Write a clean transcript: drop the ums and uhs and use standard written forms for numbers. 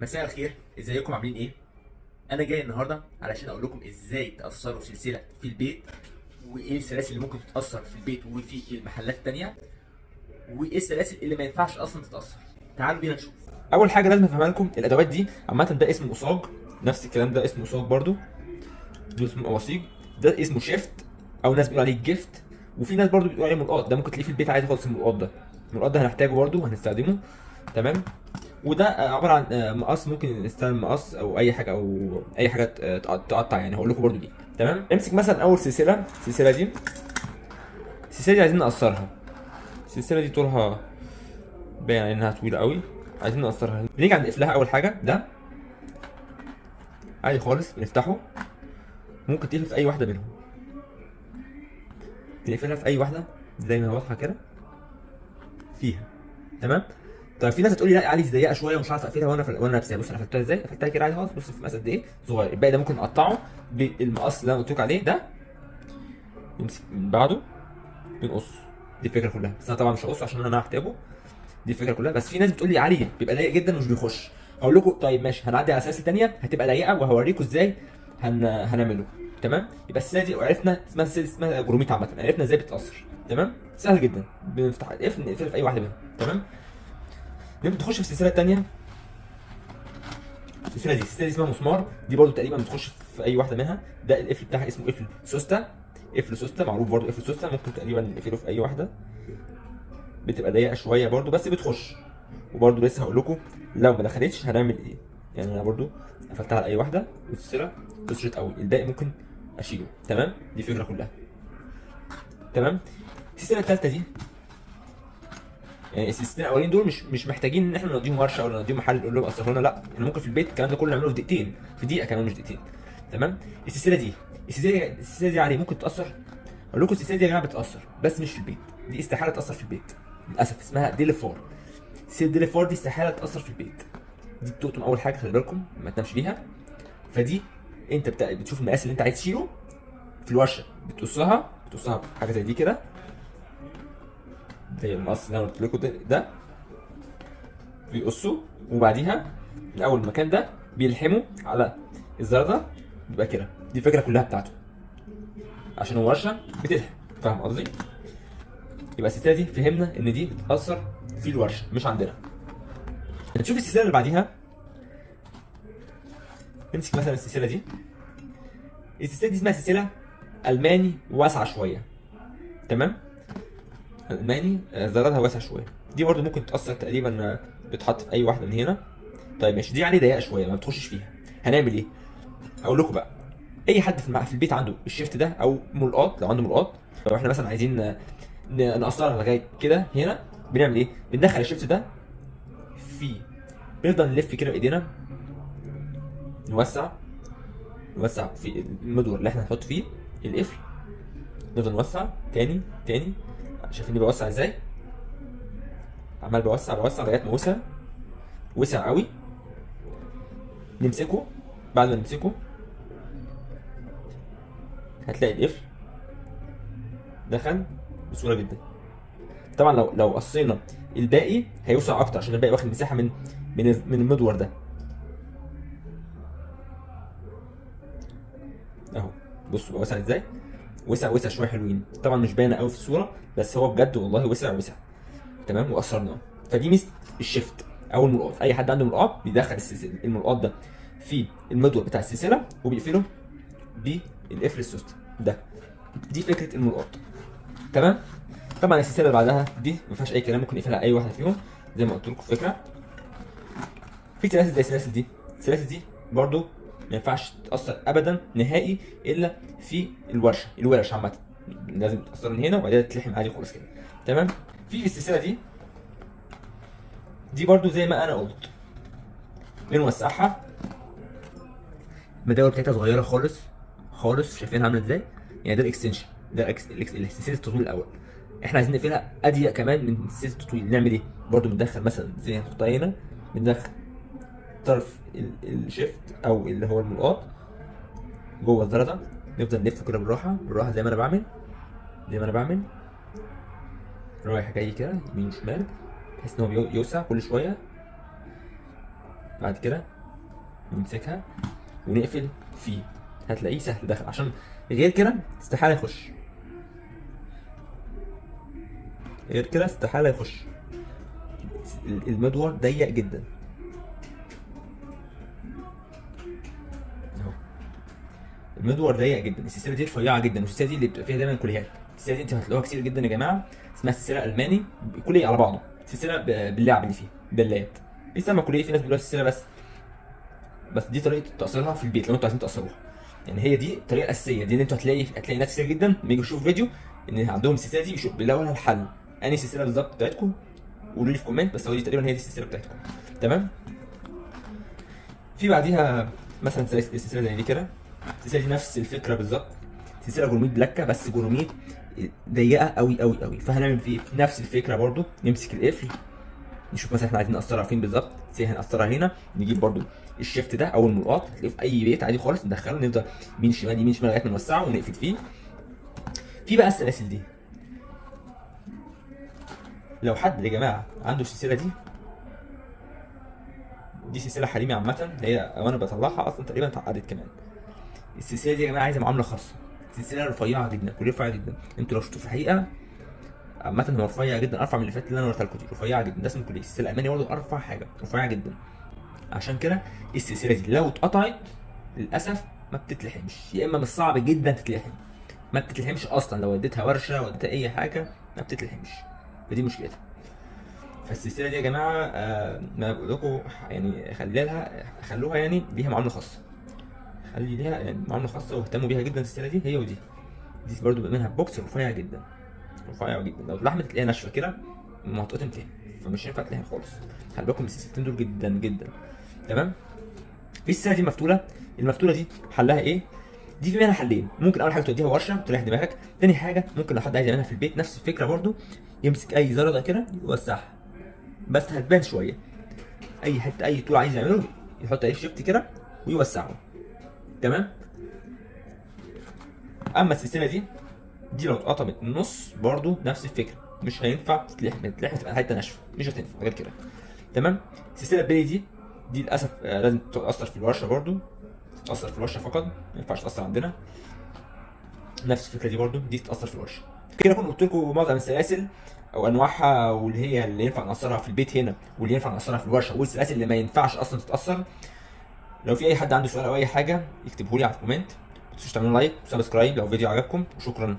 مساء الخير، ازيكم عاملين ايه؟ انا جاي النهارده علشان اقول لكم ازاي تأثروا سلسلة في البيت، وايه السلاسل اللي ممكن تتأثر في البيت وفي المحلات التانية، وايه السلاسل اللي ما ينفعش اصلا تتأثر. تعالوا بينا نشوف. اول حاجة لازم افهمها لكم الادوات دي عامة، ده اسمه قصاج، نفس الكلام ده اسمه قصاج برضو، ده اسمه قواصيج، ده اسمه شيفت او ناس بيقولوا عليه جيفت، وفي ناس برضو بيقولوا عليه ملقاط. ده ممكن تلاقيه في البيت عادي خالص. الملقاط ده هنحتاجه برضو وهنستخدمه. تمام. وده عباره عن مقص، ممكن نستخدم مقص او اي حاجه تقطع يعني. هقول لكم برضو دي. تمام. امسك مثلا اول سلسله، السلسله دي عايزين نقصرها. السلسله دي طولها باين انها طويله قوي، عايزين نقصرها. بنيجي عند قفلها اول حاجه، ده عادي خالص بنفتحه. ممكن تقفل في اي واحده منهم، تقفلها في اي واحده زي ما هي واضحه كده فيها. تمام. طيب في ناس هتقول لي لا علي ضيقه شويه ومش عارف اقفلها وانا لابسها. بص انا قفلتها ازاي؟ قفلتها كده عادي خالص. بص في مقاس قد ايه صغير. الباقي ده ممكن نقطعه بالمقص اللي انا قلت لك عليه ده. نمسك من بعده بنقص. دي الفكره كلها، بس انا طبعا مش هقصه عشان انا هحتاجه. دي الفكره كلها. بس في ناس بتقول لي علي بيبقى ضيق جدا ومش بيخش. هقول لكم طيب ماشي، هنعدي على سلاسل ثانيه هتبقى ضيقه وهوريكم ازاي هنعمله. تمام. يبقى السلسله دي عرفنا اسمها جروميت عامه، عرفنا ازاي بتتاثر. تمام. سهل جدا، بنفتح نقفل في اي واحده منهم. تمام. نبدا نخش في السلسله الثانيه. السلسله دي اسمها مسمار، دي برضو تقريبا بتخش في اي واحده منها. ده القفل بتاعها اسمه قفل سوسته. قفل سوسته معروف برضو، قفل سوسته ممكن تقريبا نقفله في اي واحده. بتبقى ضيقه شويه برضو بس بتخش. وبرضو لسه هقول لكم لو ما دخلتش هنعمل ايه. يعني انا برضو قفلتها على اي واحده والسلسله وصلت قوي، الباقي ممكن اشيله. تمام. دي الفكره كلها. تمام. السلسله الثالثه دي، يعني السلسلتين الاولين دول مش محتاجين ان احنا نوديهم ورشه ولا نوديهم محل نقول لهم قصروا لنا. لا، احنا ممكن في البيت الكلام ده كله نعمله في دقيقتين، في دقيقه كمان مش دقيقتين. تمام. السلسله دي عليه ممكن تاثر. اقول لكم السلسله دي يا جماعه بتاثر بس مش في البيت. دي استحاله تاثر في البيت للاسف. اسمها ديليفور. سلسله ديليفور دي استحاله تاثر في البيت. دي بتقطم اول حاجه، خلي بالكم ما تنامش بيها. فدي انت بتشوف المقاس اللي انت عايز تشيله في الورشه، بتقصها حاجه زي دي كده، زي المقص اللي انا قلت لكم ده بيقصوا. وبعديها من اول المكان ده بيلحموا على الزردة، بيبقى كده. دي الفكره كلها بتاعته، عشان هو ورشه بتلحم. فاهم قصدي؟ يبقى السلسله دي فهمنا ان دي بتاثر في الورشه مش عندنا. نشوف السلسله اللي بعديها. نمسك مثلا السلسله دي. السلسله دي اسمها سلسله الماني واسعه شويه. تمام. الماني زردها واسع شويه. دي برده ممكن تاثر تقريبا، بتحط في اي واحده من هنا. طيب ماشي، دي عليه ضيقه شويه ما بتخشش فيها. هنعمل ايه؟ اقول لكم بقى. اي حد في البيت عنده الشيفت ده او ملقاط، لو عنده ملقاط، لو احنا مثلا عايزين نقصرها لغايه كده هنا، بنعمل ايه؟ بندخل الشيفت ده فيه، بنفضل نلف كده بايدينا، نوسع في المدور اللي احنا هنحط فيه القفل. نفضل نوسع تاني. شايفيني بوسع ازاي؟ عمال بوسع لغايه ما وسع قوي. نمسكه. بعد ما نمسكه هتلاقي القفل دخل بسهوله جدا. طبعا لو قصينا الباقي هيوسع اكتر، عشان الباقي واخد مساحه من المدور ده اهو. بصوا بقى وسع ازاي. وسع شويه حلوين. طبعا مش باينه قوي في الصوره، بس هو بجد والله وسع. تمام. وقصرناه. فدي ميزه الشيفت او الملقاط. اي حد عنده ملقاط بيدخل الملقاط ده في المدور بتاع السلسله وبيقفله بالقفل السوستي ده. دي فكره الملقاط. تمام. طبعا السلسله اللي بعدها دي ما فيهاش اي كلام، ممكن نقفلها اي واحده فيهم زي ما قلت لكم فكره. في سلاسل زي السلاسل دي برضو ما ينفعش تتاثر ابدا نهائي الا في الورش عامه. لازم تتاثر من هنا وبعدين تتلحم عادي خالص كده. تمام. في السلسله دي برضو زي ما انا قلت، بنوسعها. المداول بتاعتها صغيره خالص. شايفينها عامله ازاي؟ يعني ده الاكستنشن، ده سلسله التطويل الاول. احنا عايزين نقفلها اضيق كمان من سلسله التطويل. نعمل ايه؟ برضو بندخل مثلا زي نحطها هنا، بندخل طرف الشيفت او اللي هو الملقاط جوه الزرده. نفضل نلف كده بالراحه زي ما انا بعمل رايح جاي كده يمين وشمال، بحيث ان هو يوسع كل شويه. بعد كده نمسكها ونقفل فيه، هتلاقيه سهل داخل، عشان غير كده استحاله يخش، غير كده استحاله يخش. المدور ضيق جدا اهو، المدور ضيق جدا. السلسله دي رفيعه جدا، والسلسله دي اللي بتبقى فيها دايما كليهات. السلسله دي انت هتلاقوها كتير جدا يا جماعه، اسمها سلسله الماني، كليه على بعضه، سلسله باللعب اللي فيها بلايات، بيسمى كليه، في ناس بيقولوها سلسله بس دي طريقه تاصيلها في البيت لو انتوا عايزين تاصلوها. يعني هي دي الطريقه الاساسيه دي، اللي انتوا هتلاقي ناس كتير جدا لما يجوا يشوفوا فيديو ان عندهم السلسله دي بيلاقوا لها الحل. انهي سلسله بالظبط بتاعتكم قولوا لي في كومنت، بس هو دي تقريبا هي دي السلسله بتاعتكم. تمام. في بعديها مثلا السلسله زي دي كده، السلسله دي نفس الفكره بالظبط، سلسله جروميت بلاكه، بس جروميت ضيقه قوي قوي قوي. فهنعمل فيه نفس الفكره برضو، نمسك القفل نشوف مثلا احنا عايزين نقصرها فين بالظبط، هنقصرها هنا، نجيب برضو الشيفت ده او الملقاط هتلاقيه في اي بيت عادي خالص، ندخله نفضل يمين شمال يمين شمال لغايه ما نوسعه ونقفل فيه. في بقى السلاسل دي، لو حد يا جماعه عنده السلسله دي سلسله حريمي عامه، هي وانا بطلعها اصلا تقريبا اتعقدت كمان. السلسله دي يا جماعه عايزه معامله خاصه، سلسله رفيعه جدا، كلها رفيعه جدا، انتوا لو شفتوا في الحقيقه عامة هو رفيع جدا، ارفع من اللي فات اللي انا وريتها لكم دي، رفيعه جدا، ده اسمه كوليه. السلسله الالماني برضه ارفع حاجه، رفيعه جدا. عشان كده السلسله دي لو اتقطعت للاسف ما بتتلحمش، يا اما من الصعب جدا تتلحم، ما بتتلحمش اصلا، لو وديتها ورشه وديتها اي حاجه ما بتتلحمش، فدي مشكلتها. فالسلسله دي يا جماعه ما بقول لكم يعني خلوها يعني ليها معامله خاصه، خلي ليها يعني معامله خاصه واهتموا بيها جدا. السلسله دي هي ودي برضو منها بوكس رفيع جدا، رفيع جدا، لو اتلحمت تلاقيها ناشفه كده ما هتقطم تاني، فمش هينفع تلاقيها خالص. خلي بالكم من السلسلتين دول جدا جدا. تمام. في السلسله دي مفتوله، المفتوله دي حلها ايه؟ دي في منها حلين، ممكن اول حاجه توديها ورشه وتريح دماغك، تاني حاجه ممكن لو حد عايز يعملها في البيت نفس الفكره برضو، يمسك اي زرده كده يوسعها، بس هتبان شويه، اي حته اي طول عايز يعمله يحط اي شيفت كده ويوسعه. تمام. اما السلسله دي لو اتقطمت النص برضو نفس الفكره، مش هينفع تتلحم تبقى حته ناشفه، مش هتنفع غير كده. تمام. السلسله البيلي دي للاسف لازم تتاثر في الورشه برضو، تتاثر في الورشه فقط، ما ينفعش تاثر عندنا. نفس الفكره دي برضو، دي تتاثر في الورشه. كده اكون قلت لكم معظم السلاسل او انواعها، واللي هي اللي ينفع نقصرها في البيت هنا واللي ينفع نقصرها في الورشه، والسلاسل اللي ما ينفعش اصلا تتاثر. لو في اي حد عنده سؤال او اي حاجه يكتبه لي على الكومنت، ما تنسوش تعملوا لايك وسبسكرايب لو الفيديو عجبكم، وشكرا.